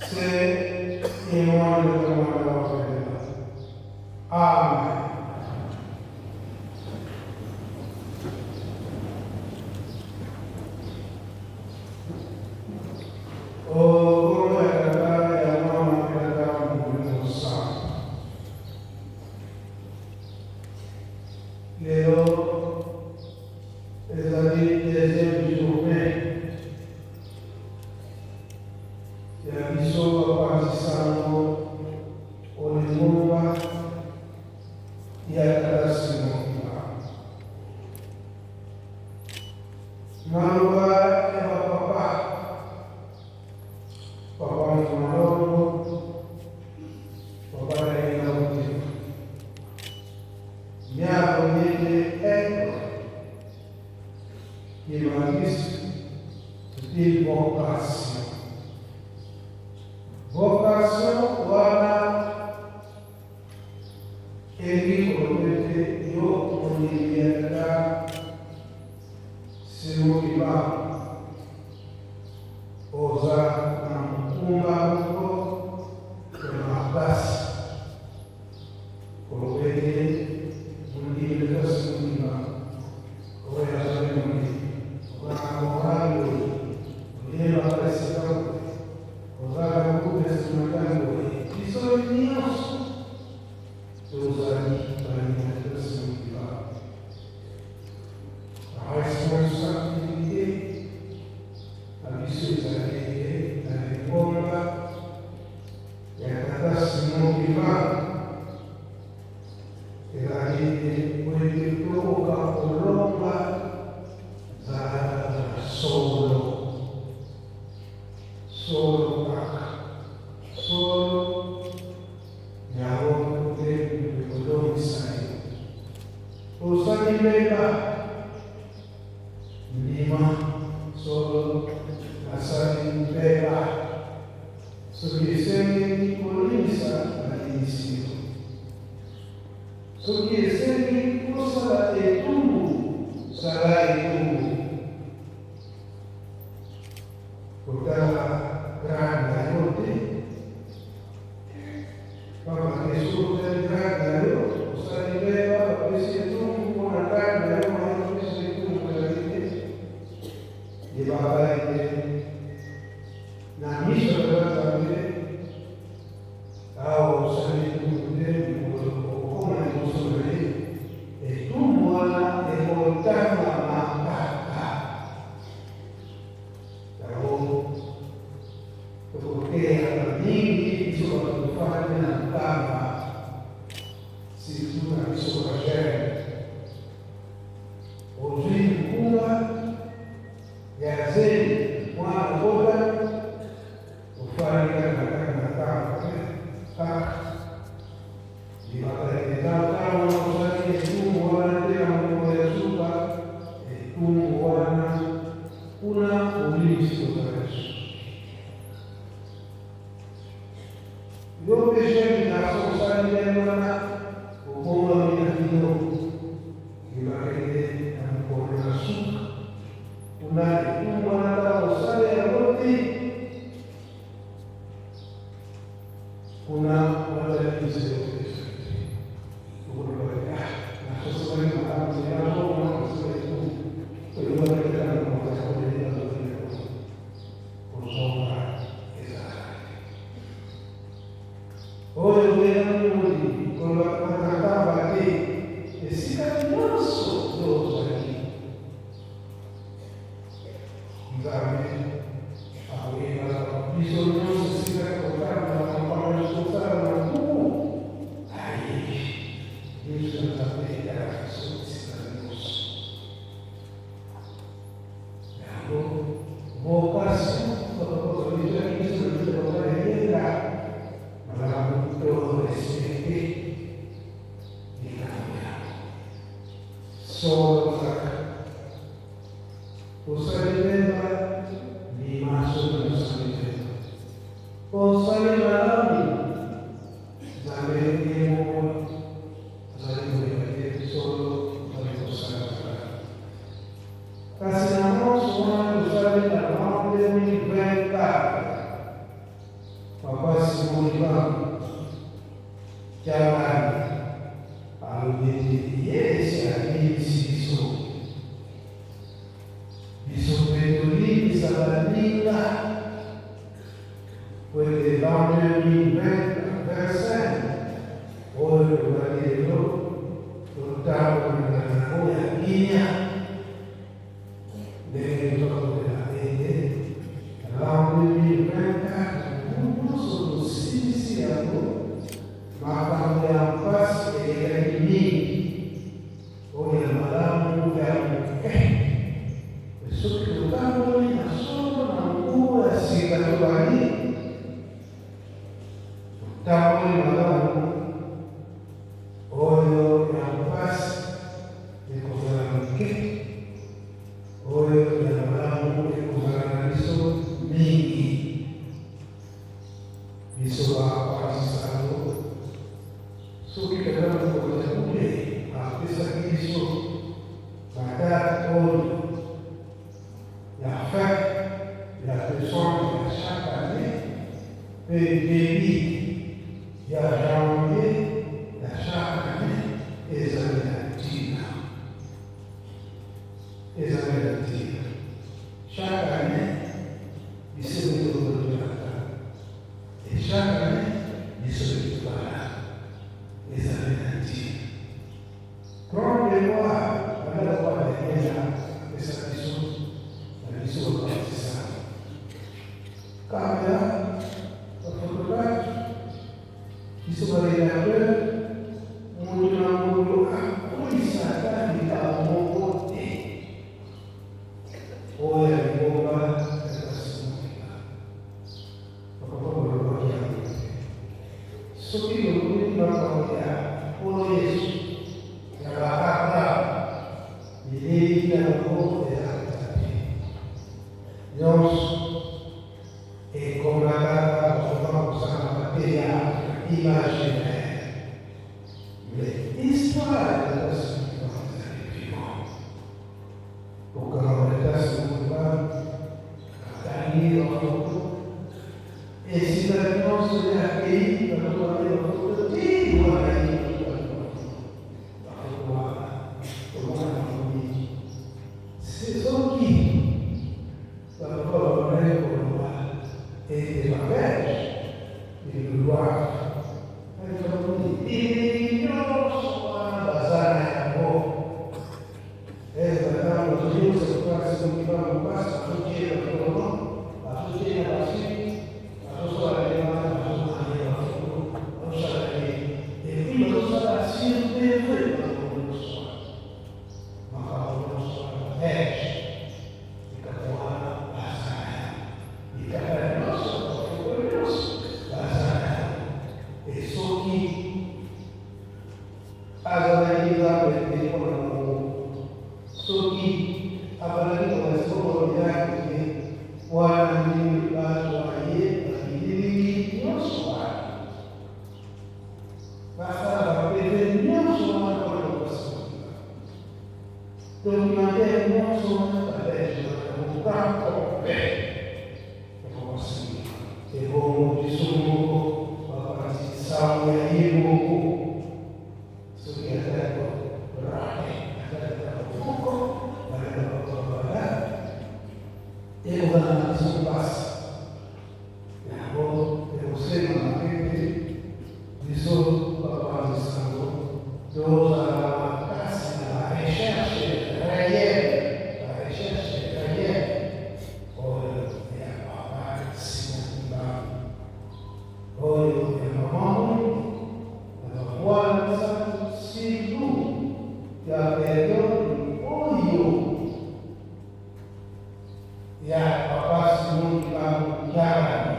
Se in modo che non lo vedo. Amen. Oh, come cantare la mamma che la dà un buon santo. Leo, esattamente come e di solo quasi sanno ogni nuova e attraverso il mondo. Ma lo va e va papà. Papà mi fa loro, papà è in audio. Mi ha detto, ecco, che mi ha visto il vocazione. Vocazione guarda e dico perché io con libertà se motiva osa un banco per una classe come vede un libertà si motiva come la saremo lì una morale non la pressione usare un po' di strumentale ci sono i neos che usano per l'imitazione di la responsabilità la visione che la riforma e a trattarsi motivare e la gente quello che provoca o l'omba sarà solo mi avrò tempo di colore sai o sai bella lima solo la sai bella so che sei di colisa all'inizio so che sei cosa e tu sarai tu portava grande a notte, ma che solo del grande a loro, sarebbe avessi tu una grande a loro, avessi tu quella vita, e va bene, la missa per la famiglia, sarebbe tu tempo, o come posso vedere, e tu buona e portava perché a bambini sono fare una cama si studia di sopracciere oggi una e a sé una volta o fare una cama di fare la non sai che tu vuoi te non vuoi sulla e tu vuoi una unisco adesso io piacere la forza di Verona o come mi affido che la rete ancora una su una forza a volte una televisione la forza di una forza di tu quello che hanno fatto vedere la tua con sopra ora vediamo con la trattava che si camminoso dosa lì. Scusate, aveva bisogno si raccontava la campagna ascoltava io sono sapere era che sono vocazione, cosa di già che sono di trovare ma la cultura di cambiare. Solo cosa rivela di maso non sapete. Cosa rivela saremo vedere solo la cosa Casinamos una usare la notte di verità. Papa Simon Jamani aludeti Yesu alisiso bisopetolini sabanika quelle donne di versen ora guardirlo lontano nella noia mia nel giorno della fede l'anno 2024 non sono simili a voi ma cambiamo passi e gli ora il malato che ha un e sotto lì ma solo ancora si trova lì tavoli malato olio che ha un passi e cosa che olio che ha malato e cosa riso mingi viso a passato su che però cosa pure a questa viso magari olio la fè la persona che sa per i ya janvier la chaque année esaminativa. Chaque année, il se retrouve et chaque année, il se retrouve esaminativa. Probablement, à la fois des gens, questa la mission partisan. Cambia, la fotografia, isso validade muito a coisa que está muito olha boa essa só que não vai olhar por isso a barra e ele não pode nós é como a vamos a material imaginaire. L'histoire de la civilisation vivante. Pour que l'on ait ce mouvement, gagner en photo. Et si la réponse est accueillie, on doit aller en photo, qui doit gagner en photo? C'est ce qui, dans le corps de et de la verge, et de gloire. Il non sono basare a voi. Lo Dio se quasi non mi va un passo, a tutti e a loro, a tutti e a tutti, a tutti e a tutti, e qui non sarà sempre vero come lo so, ma quando lo so, il capuano basare, il cappello rosso, il rosso, basare, e so chi agora perché soki apalagi pada sekolah yang warna ini bahasa ayat ini nyoswa bahasa beda nyoswa kalau bahasa dominante nyoswa pada bukan kope kalau sih sebelum disuruh bapak si sama ibu e governare sul passo. E lavoro e osserva la mente di solo papà di sangue, dove la casa, la ricerca réelle, ora è a papà si attiva, ora è a mamma, la forza si tu, la perdono, io. Ya Papa Simon Ibamu Jalan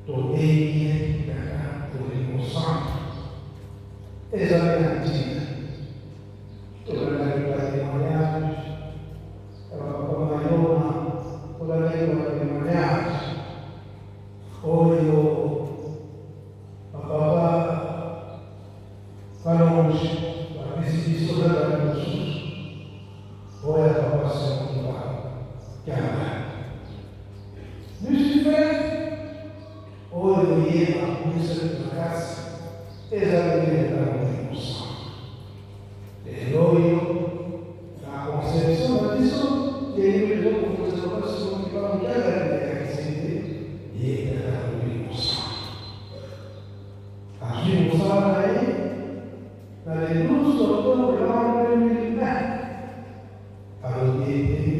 Tobeye Dana Tolimosam Examinantina toda a língua de manhãs Papa Maiona toda a língua de manhãs Olho Papa falamos a visição da Jesus olha Papa Simon Ibamu Lucifer exatamente da emoção. Perdoe a concepção da pessoa que ele levou com você no coração que vai mudar a vida que sente e ele dá uma emoção. A emoção aí, na luz do todo, não é militar. Para o dia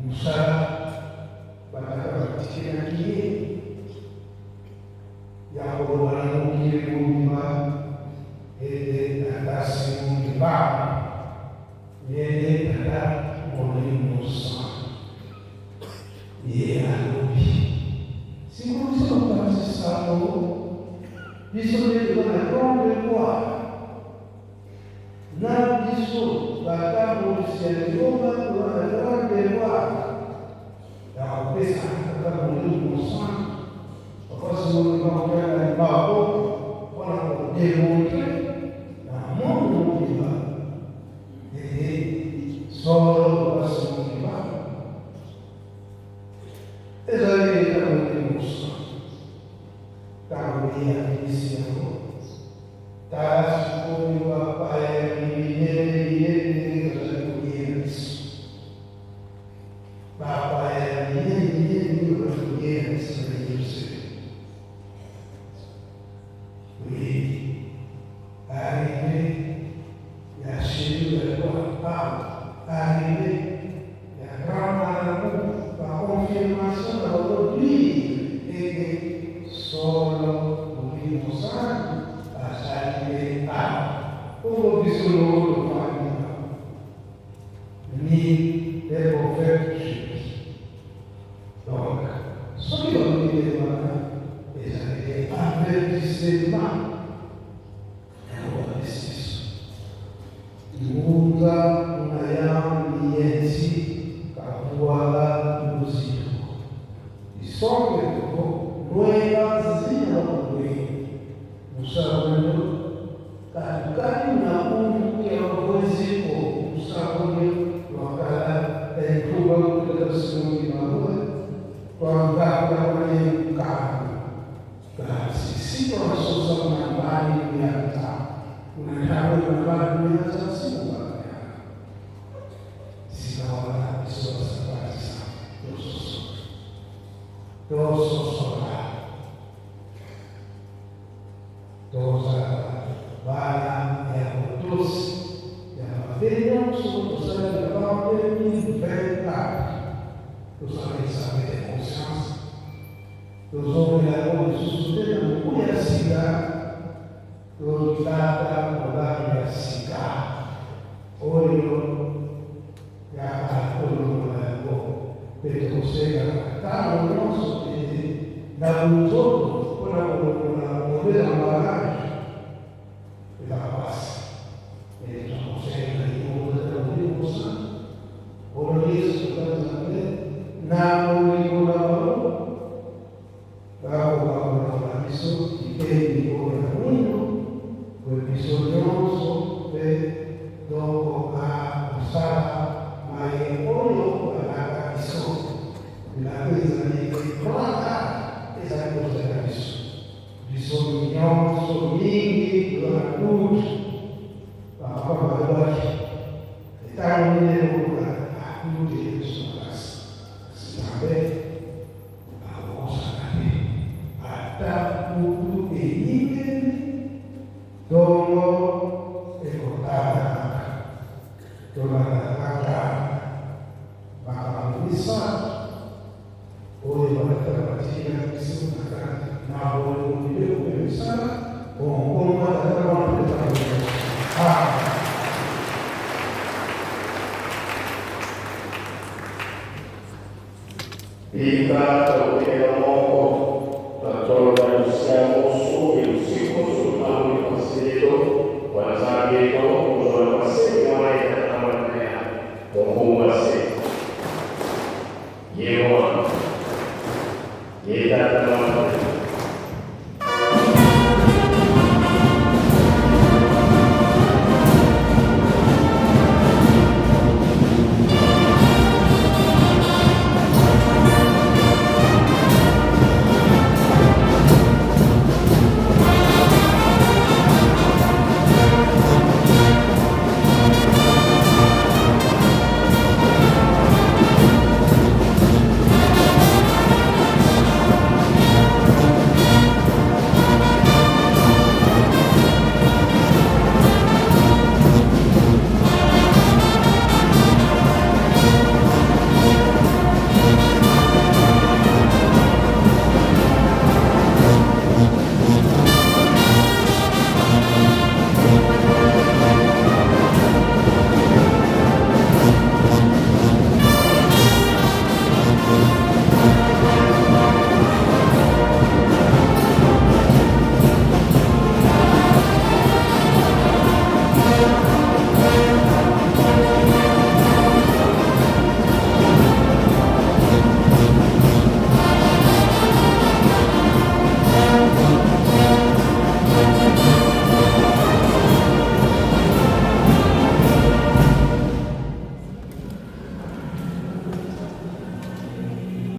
Musa bakatakatikira kiye yakorora mukiri mumba ede atasi mumba yede tada moni Musa ye alobi siku sokati salo biso de la grande gloire na biso bakabo sieloma la grande gloire ya pesa kama Mungu sana wakati unapokwenda mbao wala kudemontre na Mungu ndiye solo basi Mungu ezali kama Mungu sana kama yeye anisiano taasi kwa paya ni Bapa ninguém português sobre isso. E arrivei e achei o Paulo, arrivei e a a confirmação da doutrina e solo o Espírito Santo a sair o absoluto família. Me devolver donc, ce qui ont été demandés, ils avaient avertissement et obéissance. Nous avons ici Kapuala Musito. Ils sont que nuevas nous savons katikati na Mungu ya uwezo usabuni wakala kuwa kutoka siku kwa kwenye mkao sisi tunasoma na bali ya mtaa unataka kubali na sisi kubali sisi wala sisi sabati sana tosa bala ya todos ya venham sobre o céu de Paulo e verdade os homens de consciência, os homens da consciência, conhecida, os data, conhecida, olho, já olho, percebeu, cada nosso da todo, por a mover a bagagem, da paz, ele não consegue ir o santo, por isso, na ulimwengu kwa Kristo kipindi kwa Mungu kwa Kristo pe dopo usaba maeneo kwa Kristo na pesa ni kwa esa cosa ya Kristo bisogno mingi kwa Mungu kwa kwa tangu ni kwa Mungu Yesu domo e cortada toda a cara para missa hoje vai estar batida que se na rua do meu missa com uma da Ika tokea moko tatola siamo su e usiku sultani pasito wazage to kuzola pasito ya tamanea Mungu wase yewa yeta